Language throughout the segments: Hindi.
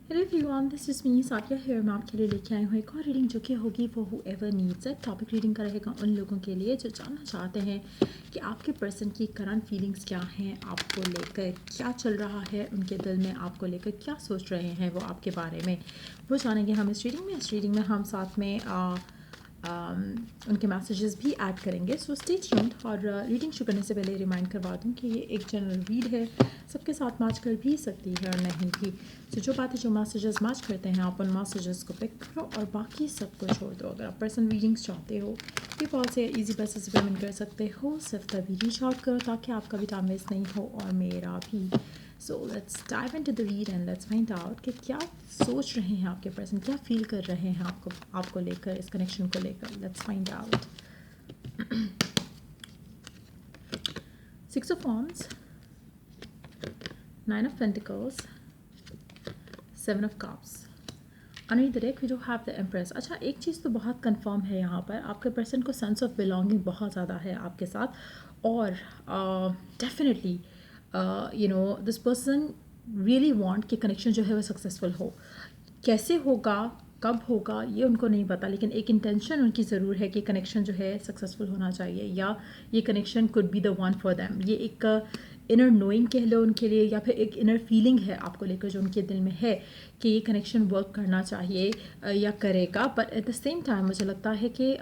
Hello everyone, this is me Saqia here. मैं आपके लिए लेके आई हूँ एक और रीडिंग जो कि होगी वो whoever needs it. Topic reading का रहेगा उन लोगों के लिए जो जानना चाहते हैं कि आपके पर्सन की करंट फीलिंग्स क्या हैं, आपको लेकर क्या चल रहा है, उनके दिल में आपको लेकर क्या सोच रहे हैं वो आपके बारे में, वो जानेंगे हम इस रीडिंग में। इस रीडिंग में हम साथ में उनके मैसेजेस भी ऐड करेंगे। So stay tuned. और रीडिंग शुरू करने से पहले रिमाइंड करवा दूं कि ये एक जनरल रीड है, सबके साथ मैच कर भी सकती है और नहीं भी। तो जो बातें जो मैसेजेस मैच करते हैं आप उन मैसेजेस को पिक करो और बाकी सबको छोड़ दो। अगर आप पर्सनल रीडिंग्स चाहते हो ये कॉल से ईजी बेसिस पे पेमेंट कर सकते हो, सिर्फ तभी रीच आउट करो ताकि आपका भी टाइम वेस्ट नहीं हो और मेरा भी। So let's dive into the read and let's find out कि क्या सोच रहे हैं आपके पर्सन, क्या फील कर रहे हैं आपको लेकर, इस कनेक्शन को लेकर। Let's find out. Six of wands, nine of pentacles, seven of cups. Under the deck we do have the empress. अच्छा, एक चीज़ तो बहुत कंफर्म है यहाँ पर, आपके पर्सन को सेंस ऑफ बिलोंगिंग बहुत ज़्यादा है आपके साथ। और definitely this person really want कि कनेक्शन जो है वो सक्सेसफुल हो। कैसे होगा, कब होगा, ये उनको नहीं पता, लेकिन एक इंटेंशन उनकी ज़रूर है कि कनेक्शन जो है सक्सेसफुल होना चाहिए, या ये connection could be the one for them. ये एक इनर नोइंग कह लो उनके लिए, या फिर एक इनर फीलिंग है आपको लेकर जो उनके दिल में है कि ये कनेक्शन वर्क करना चाहिए या करेगा। But at the same time मुझे लगता है कि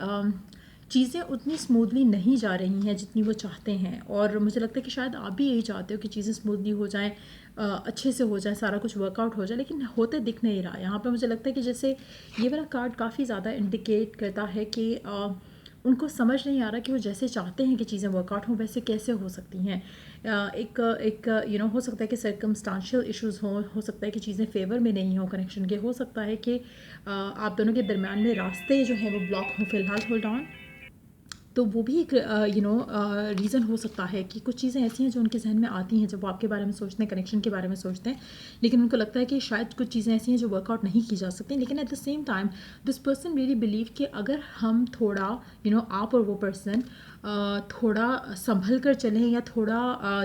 चीज़ें उतनी स्मूथली नहीं जा रही हैं जितनी वो चाहते हैं। और मुझे लगता है कि शायद आप भी यही चाहते हो कि चीज़ें स्मूथली हो जाएं, अच्छे से हो जाए, सारा कुछ वर्कआउट हो जाए, लेकिन होते दिख नहीं रहा। यहाँ पे मुझे लगता है कि जैसे ये वाला कार्ड काफ़ी ज़्यादा इंडिकेट करता है कि उनको समझ नहीं आ रहा कि वो जैसे चाहते हैं कि चीज़ें वर्कआउट हों वैसे कैसे हो सकती हैं। एक एक हो सकता है कि सर्कमस्टांशियल इश्यूज़ हों, हो सकता है कि चीज़ें फेवर में नहीं हों कनेक्शन के, हो सकता है कि आप दोनों के दरम्यान में रास्ते जो हैं वो ब्लॉक हों फ़िलहाल। Hold on. तो वो भी एक रीज़न हो सकता है कि कुछ चीज़ें ऐसी हैं जो उनके जहन में आती हैं जब वो आपके बारे में सोचते हैं, कनेक्शन के बारे में सोचते हैं, लेकिन उनको लगता है कि शायद कुछ चीज़ें ऐसी हैं जो वर्कआउट नहीं की जा सकती। लेकिन at the same time this person really believe कि अगर हम थोड़ा आप और वो पर्सन थोड़ा संभल कर चलें, या थोड़ा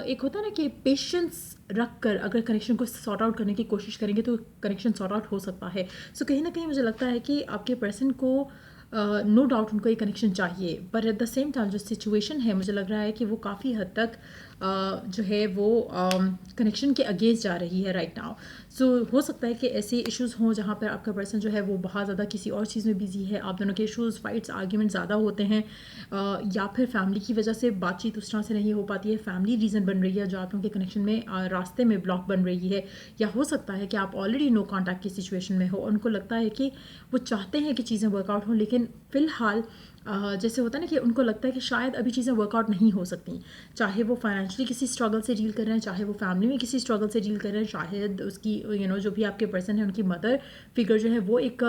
एक होता है ना कि पेशेंस रख कर अगर कनेक्शन को सॉर्ट आउट करने की कोशिश करेंगे तो कनेक्शन सॉर्ट आउट हो सकता है। सो कहीं ना कहीं मुझे लगता है कि आपके पर्सन को नो डाउट उनको ये कनेक्शन चाहिए, पर एट द सेम टाइम जो सिचुएशन है मुझे लग रहा है कि वो काफ़ी हद तक जो है वो कनेक्शन के अगेंस्ट जा रही है राइट नाउ। सो हो सकता है कि ऐसे इश्यूज़ हों जहाँ पर आपका पर्सन जो है वो बहुत ज़्यादा किसी और चीज़ में बिजी है, आप दोनों के इश्यूज़, फाइट्स, आर्ग्यूमेंट ज़्यादा होते हैं, या फिर फैमिली की वजह से बातचीत उस तरह से नहीं हो पाती है, फैमिली रीज़न बन रही है जो आप लोगों के कनेक्शन में रास्ते में ब्लॉक बन रही है। या हो सकता है कि आप ऑलरेडी नो कॉन्टैक्ट की सिचुएशन में हो, उनको लगता है कि वो चाहते हैं कि चीज़ें वर्कआउट हों, लेकिन फ़िलहाल जैसे होता है ना कि उनको लगता है कि शायद अभी चीज़ें वर्कआउट नहीं हो सकती। चाहे वो फाइनेंशियली किसी स्ट्रगल से डील कर रहे हैं, चाहे वो फैमिली में किसी स्ट्रगल से डील कर रहे हैं, शायद उसकी जो भी आपके पर्सन है उनकी मदर फिगर जो है वो एक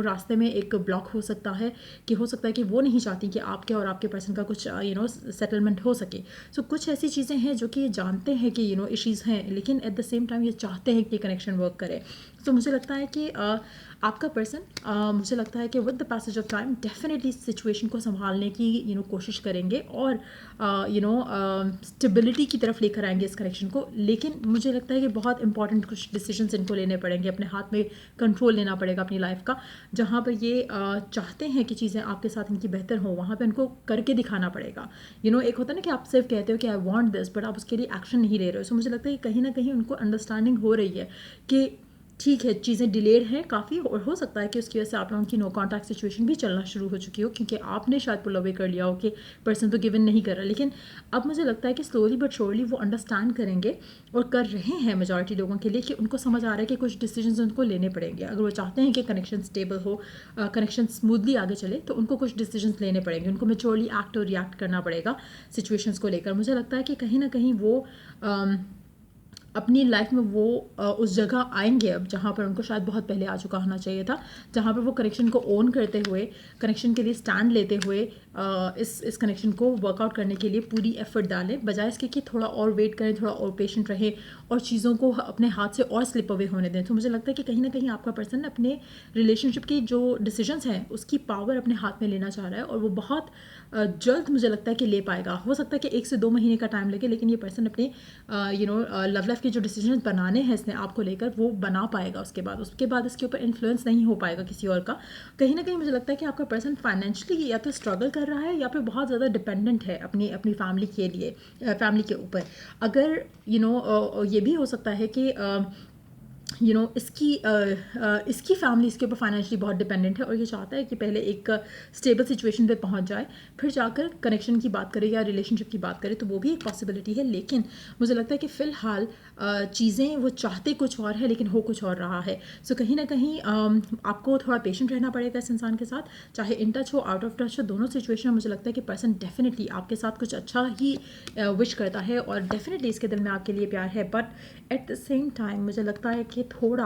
रास्ते में एक ब्लॉक हो सकता है, कि हो सकता है कि वो नहीं चाहती कि आपके और आपके पर्सन का कुछ सेटलमेंट हो सके। सो कुछ ऐसी चीज़ें हैं जो कि जानते हैं कि इश्यूज़ हैं, लेकिन एट द सेम टाइम ये चाहते हैं कि कनेक्शन वर्क करे। सो मुझे लगता है कि आपका पर्सन मुझे लगता है कि with the passage of time definitely situation को संभालने की कोशिश करेंगे और स्टेबिलिटी की तरफ लेकर आएंगे इस कनेक्शन को। लेकिन मुझे लगता है कि बहुत इंपॉर्टेंट कुछ डिसीजंस इनको लेने पड़ेंगे, अपने हाथ में कंट्रोल लेना पड़ेगा अपनी लाइफ का। जहाँ पर ये चाहते हैं कि चीज़ें आपके साथ इनकी बेहतर हो, वहाँ पर इनको करके दिखाना पड़ेगा। एक होता है ना कि आप सिर्फ कहते हो कि आई वॉन्ट दिस, बट आप उसके लिए एक्शन नहीं ले रहे हो। सो मुझे लगता है कि कहीं ना कहीं उनको अंडरस्टैंडिंग हो रही है कि ठीक है चीज़ें डिलेड हैं काफ़ी, और हो सकता है कि उसकी वजह से आप लोगों की नो कॉन्टैक्ट सिचुएशन भी चलना शुरू हो चुकी हो, क्योंकि आपने शायद पुल अवे कर लिया हो कि पर्सन तो गिवन नहीं कर रहा। लेकिन अब मुझे लगता है कि स्लोली बट श्योरली वो अंडरस्टैंड करेंगे और कर रहे हैं मेजॉरिटी लोगों के लिए, कि उनको समझ आ रहा है कि कुछ डिसीजंस उनको लेने पड़ेंगे। अगर वो चाहते हैं कि कनेक्शन स्टेबल हो, कनेक्शन स्मूथली आगे चले, तो उनको कुछ डिसीजंस लेने पड़ेंगे, उनको मेच्योरली एक्ट और रिएक्ट करना पड़ेगा सिचुएशंस को लेकर। मुझे लगता है कि कहीं ना कहीं वो अपनी लाइफ में वो उस जगह आएंगे अब जहाँ पर उनको शायद बहुत पहले आ चुका होना चाहिए था, जहाँ पर वो कनेक्शन को ओन करते हुए, कनेक्शन के लिए स्टैंड लेते हुए इस कनेक्शन को वर्कआउट करने के लिए पूरी एफर्ट डालें, बजाय इसके कि थोड़ा और वेट करें, थोड़ा और पेशेंट रहें और चीज़ों को अपने हाथ से और स्लिप अवे होने दें। तो मुझे लगता है कि कहीं ना कहीं आपका पर्सन अपने रिलेशनशिप की जो डिसीजंस हैं उसकी पावर अपने हाथ में लेना चाह रहा है, और वो बहुत जल्द मुझे लगता है कि ले पाएगा। हो सकता है कि 1 से 2 महीने का टाइम लगे, लेकिन ये पर्सन अपने लव लाइफ के जो डिसीजन बनाने हैं इसने आपको लेकर, वो बना पाएगा। उसके बाद इसके ऊपर इन्फ्लुएंस नहीं हो पाएगा किसी और का। कहीं ना कहीं मुझे लगता है कि आपका पर्सन फाइनेंशियली या तो स्ट्रगल कर रहा है या फिर बहुत ज़्यादा डिपेंडेंट है अपनी अपनी फैमिली के लिए, फैमिली के ऊपर। अगर ये भी हो सकता है कि इसकी फैमिली इसके ऊपर फाइनेंशियली बहुत डिपेंडेंट है और ये चाहता है कि पहले एक स्टेबल सिचुएशन पे पहुंच जाए, फिर जाकर कनेक्शन की बात करे या रिलेशनशिप की बात करे, तो वो भी एक पॉसिबिलिटी है। लेकिन मुझे लगता है कि फ़िलहाल चीज़ें वो चाहते कुछ और है लेकिन हो कुछ और रहा है। सो कहीं ना कहीं आपको थोड़ा पेशेंट रहना पड़ेगा इस इंसान के साथ, चाहे इन टच हो आउट ऑफ टच हो, दोनों सिचुएशन में मुझे लगता है कि पर्सन डेफिनेटली आपके साथ कुछ अच्छा ही विश करता है और डेफिनेटली इसके दिल में आपके लिए प्यार है। But at the same time मुझे लगता है कि थोड़ा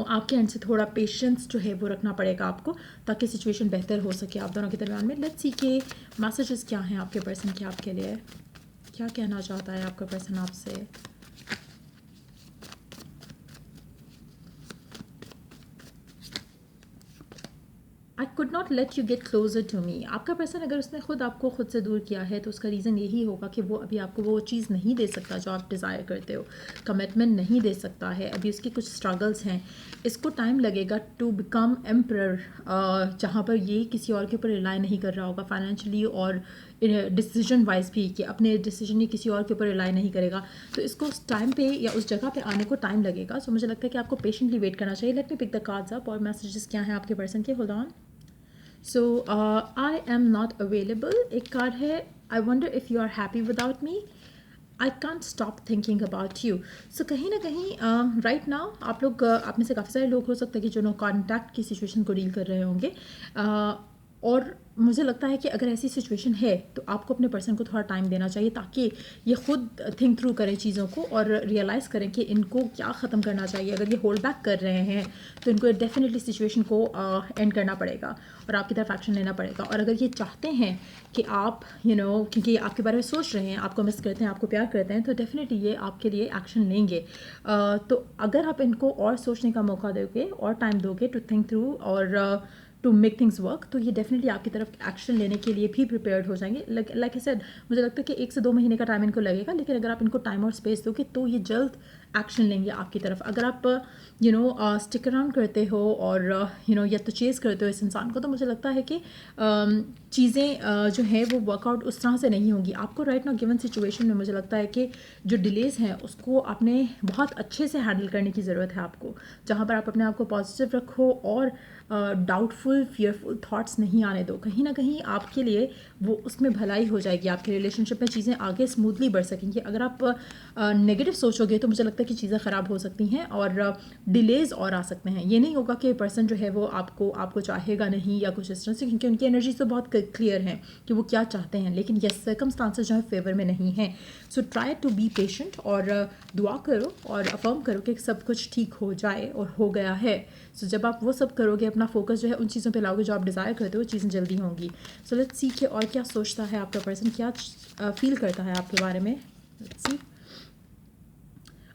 आपके एंड से थोड़ा पेशेंस जो है वो रखना पड़ेगा आपको, ताकि सिचुएशन बेहतर हो सके आप दोनों के दरमियान में। लेट्स सी के मैसेजेस क्या हैं आपके पर्सन के आपके लिए, क्या कहना चाहता है आपका पर्सन आपसे। I could not let you get closer to me. आपका पर्सन अगर उसने आपको खुद से दूर किया है तो उसका रीज़न यही होगा कि वो अभी आपको वो चीज़ नहीं दे सकता जो आप डिज़ायर करते हो, कमिटमेंट नहीं दे सकता है, अभी उसकी कुछ स्ट्रगल्स हैं। इसको टाइम लगेगा टू बिकम एम्परर, जहाँ पर ये किसी और के ऊपर रिलाई नहीं कर रहा होगा फाइनेंशियली और डिसीजन वाइज भी, कि अपने डिसीजन ये किसी और के ऊपर रिलाई नहीं करेगा। तो इसको उस टाइम पे या उस जगह पे आने को टाइम लगेगा। सो मुझे लगता है कि आपको पेशेंटली वेट करना चाहिए। Let me pick the cards up और मैसेजेस क्या हैं आपके पर्सन के। Hold on. So I am not available एक कार्ड है। I wonder if you are happy without me. I can't stop thinking about you. So कहीं ना कहीं राइट नाउ आप में से काफ़ी सारे लोग हो सकते हैं कि जो नो कॉन्टैक्ट की सिचुएशन को डील कर रहे होंगे, और मुझे लगता है कि अगर ऐसी सिचुएशन है तो आपको अपने पर्सन को थोड़ा टाइम देना चाहिए, ताकि ये खुद थिंक थ्रू करें चीज़ों को और रियलाइज़ करें कि इनको क्या ख़त्म करना चाहिए। अगर ये होल्ड बैक कर रहे हैं तो इनको डेफिनेटली सिचुएशन को एंड करना पड़ेगा और आपकी तरफ एक्शन लेना पड़ेगा। और अगर ये चाहते हैं कि आप क्योंकि आपके बारे में सोच रहे हैं, आपको मिस करते हैं, आपको प्यार करते हैं, तो डेफिनेटली ये आपके लिए एक्शन लेंगे। तो अगर आप इनको और सोचने का मौका दोगे और टाइम दोगे टू थिंक थ्रू और टू मेक थिंग्स वर्क, तो ये डेफिनेटली आपकी तरफ एक्शन लेने के लिए भी प्रिपेयर्ड हो जाएंगे। लाइक आई सेड, मुझे लगता है कि 1 से 2 महीने का टाइम इनको लगेगा, लेकिन अगर आप इनको टाइम और स्पेस दोगे तो ये जल्द एक्शन लेंगे आपकी तरफ। अगर आप स्टिक अराउंड करते हो और या तो चेज़ करते हो इस इंसान को, तो मुझे लगता है कि चीज़ें जो है वो वर्कआउट उस तरह से नहीं होगी। आपको राइट नाउ गिवन सिचुएशन में मुझे लगता है कि जो डिलेज़ हैं उसको आपने बहुत अच्छे से हैंडल करने की ज़रूरत है आपको, जहाँ पर आप अपने आप को पॉजिटिव रखो और डाउटफुल फियरफुल थॉट्स नहीं आने दो। कहीं ना कहीं आपके लिए वो उसमें भलाई हो जाएगी, आपके रिलेशनशिप में चीज़ें आगे स्मूथली बढ़ सकेंगी। अगर आप नेगेटिव सोचोगे तो मुझे लगता है कि चीज़ें ख़राब हो सकती हैं और डिलेज़ और आ सकते हैं। ये नहीं होगा कि पर्सन जो है वो आपको चाहेगा नहीं या कुछ इस तरह से, क्योंकि उनकी एनर्जी तो बहुत क्लियर है कि वो क्या चाहते हैं, लेकिन यस सर्कमस्टांसेस जो है फेवर में नहीं हैं। So try to be patient और दुआ करो और अफर्म करो कि सब कुछ ठीक हो जाए, और हो गया है। सो जब आप वो सब करोगे, अपना फोकस जो है उन चीज़ों पे लाओगे जो आप डिज़ायर करते हो, चीज़ें जल्दी होंगी। सो लेट्स सी के और क्या सोचता है आपका पर्सन, क्या फील करता है आपके बारे में। Let's see.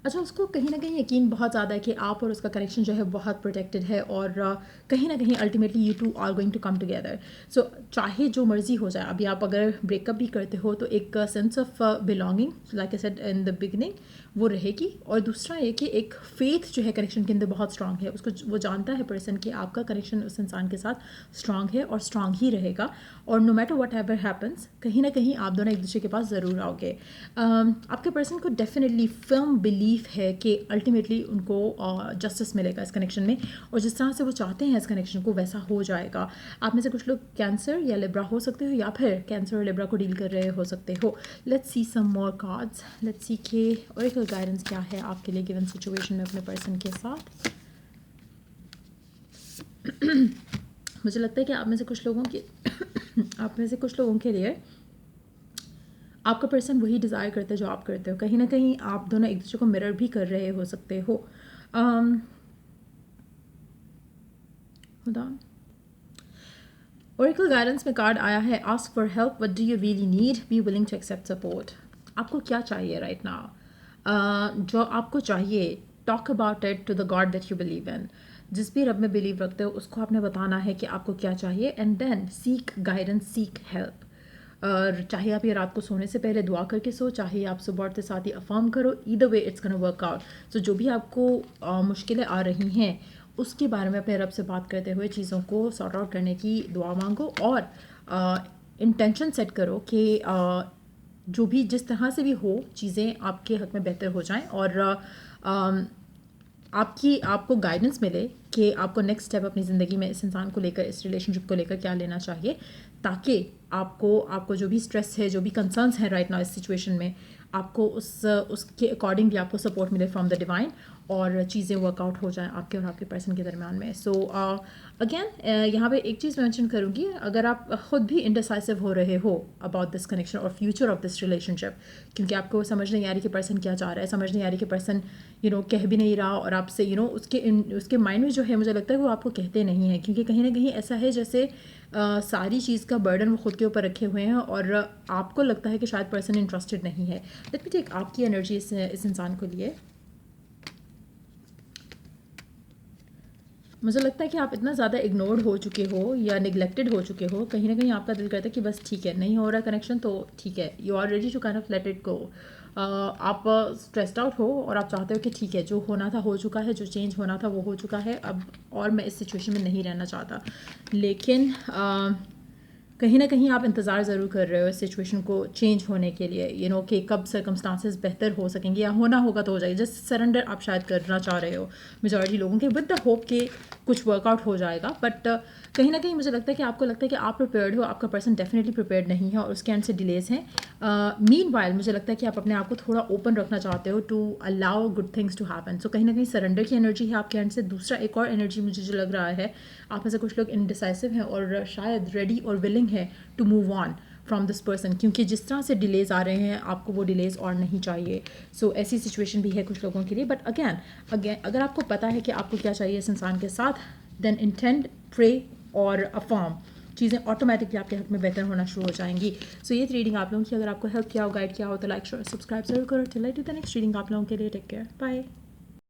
अच्छा, उसको कहीं ना कहीं यकीन बहुत ज़्यादा है कि आप और उसका कनेक्शन जो है बहुत प्रोटेक्टेड है और कहीं ना कहीं ultimately you two are going to come together. So चाहे जो मर्जी हो जाए, अभी आप अगर ब्रेकअप भी करते हो तो एक sense of belonging, like I said in the beginning, वो रहेगी। और दूसरा ये कि एक फेथ जो है कनेक्शन के अंदर बहुत स्ट्रांग है। उसको वो जानता है पर्सन कि आपका कनेक्शन उस इंसान के साथ स्ट्रांग है और स्ट्रांग ही रहेगा, और no matter whatever happens कहीं ना कहीं आप दोनों एक दूसरे के पास ज़रूर आओगे। आपके पर्सन को डेफिनेटली फर्म बिलीफ है कि अल्टीमेटली उनको जस्टिस मिलेगा इस कनेक्शन में, और जिस तरह से वो चाहते हैं इस कनेक्शन को वैसा हो जाएगा। आप में से कुछ लोग कैंसर या लिब्रा हो सकते हो, या फिर कैंसर और लिब्रा को डील कर रहे हो सकते हो। Let's see some more cards. Let's see के ओरेकल गाइडेंस क्या है आपके लिए गिवन सिचुएशन में अपने पर्सन के साथ। मुझे लगता है कि आप में से कुछ लोगों के लिए आपका पर्सन वही डिज़ायर करता है जो आप करते हो। कहीं ना कहीं आप दोनों एक दूसरे को मिरर भी कर रहे हो सकते हो। खुदा ओरेकल गाइडेंस में कार्ड आया है, ask for help, what do you really need, be willing to accept support. आपको क्या चाहिए राइट नाउ? जो आपको चाहिए, talk about it to the god that you believe in. जिस भी रब में बिलीव रखते हो उसको आपने बताना है कि आपको क्या चाहिए, and then seek guidance, seek help. और चाहे आप ये रात को सोने से पहले दुआ करके सो, चाहे आप सुबह उठते साथ ही अफर्म करो, either way it's gonna work out. So जो भी आपको मुश्किलें आ रही हैं उसके बारे में अपने रब से बात करते हुए चीज़ों को सॉर्ट आउट करने की दुआ मांगो, और इंटेंशन सेट करो कि जो भी जिस तरह से भी हो चीज़ें आपके हक में बेहतर हो जाएं, और आपको गाइडेंस मिले कि आपको नेक्स्ट स्टेप अपनी ज़िंदगी में इस इंसान को लेकर, इस रिलेशनशिप को लेकर क्या लेना चाहिए, ताकि आपको जो भी स्ट्रेस है, जो भी कंसर्न्स हैं राइट नाउ इस सिचुएशन में, आपको उसके अकॉर्डिंगली आपको सपोर्ट मिले फ्रॉम द डिवाइन, और चीज़ें वर्कआउट हो जाएं आपके और आपके पर्सन के दरमियान में। सो अगेन यहाँ पे एक चीज़ मेंशन करूँगी, अगर आप ख़ुद भी इंडिसाइसिव हो रहे हो अबाउट दिस कनेक्शन और फ्यूचर ऑफ दिस रिलेशनशिप, क्योंकि आपको समझ नहीं आ रही कि पर्सन क्या चाह रहा है, समझ नहीं आ रही कि पर्सन कह भी नहीं रहा, और आपसे उसके माइंड में जो है, मुझे लगता है वो आपको कहते नहीं हैं, क्योंकि कहीं ना कहीं ऐसा है जैसे सारी चीज़ का बर्डन वो खुद के ऊपर रखे हुए हैं, और आपको लगता है कि शायद पर्सन इंटरेस्टेड नहीं है। लेट मी टेक आपकी एनर्जी इस इंसान को लिए। मुझे लगता है कि आप इतना ज़्यादा इग्नोर्ड हो चुके हो या निगलेक्टेड हो चुके हो, कहीं ना कहीं आपका दिल करता है कि बस ठीक है, नहीं हो रहा कनेक्शन तो ठीक है, you are ready to kind of let it go. आप स्ट्रेस्ड आउट हो और आप चाहते हो कि ठीक है, जो होना था हो चुका है, जो चेंज होना था वो हो चुका है अब, और मैं इस सिचुएशन में नहीं रहना चाहता। लेकिन कहीं ना कहीं आप इंतज़ार ज़रूर कर रहे हो इस सिचुएशन को चेंज होने के लिए, कि कब सर्कमस्टांसेस बेहतर हो सकेंगे या होना होगा तो हो जाएगा। जस्ट सरेंडर आप शायद करना चाह रहे हो मेजॉरिटी लोगों के, विद द होप कि कुछ वर्कआउट हो जाएगा। बट कहीं ना कहीं मुझे लगता है कि आपको लगता है कि आप प्रिपेयर्ड हो, आपका पर्सन डेफिनेटली प्रिपेयर्ड नहीं है और उसके एंड से डिलेज हैं। मीनवाइल मुझे लगता है कि आप अपने आप को थोड़ा ओपन रखना चाहते हो to allow good things to happen. So कहीं ना कहीं सरेंडर की एनर्जी है आपके एंड से। दूसरा एक और एनर्जी मुझे जो लग रहा है, आप में से कुछ लोग इनडिसाइसिव हैं और शायद रेडी और विलिंग है to move on from this person, क्योंकि जिस तरह से डिलेज आ रहे हैं आपको वो डिलेज और नहीं चाहिए। सो ऐसी सिचुएशन भी है कुछ लोगों के लिए। बट अगेन अगर आपको पता है कि आपको क्या चाहिए इस इंसान के साथ, देन इंटेंड, प्रे और अफर्म, चीज़ें ऑटोमेटिकली आपके हक में बेहतर होना शुरू हो जाएंगी। सो ये रीडिंग आप लोगों की अगर आपको हेल्प किया हो, गाइड किया हो, तो लाइक, शेयर, सब्सक्राइब जरूर करो। Till I do the next reading आप लोगों के लिए, टेक केयर, बाय।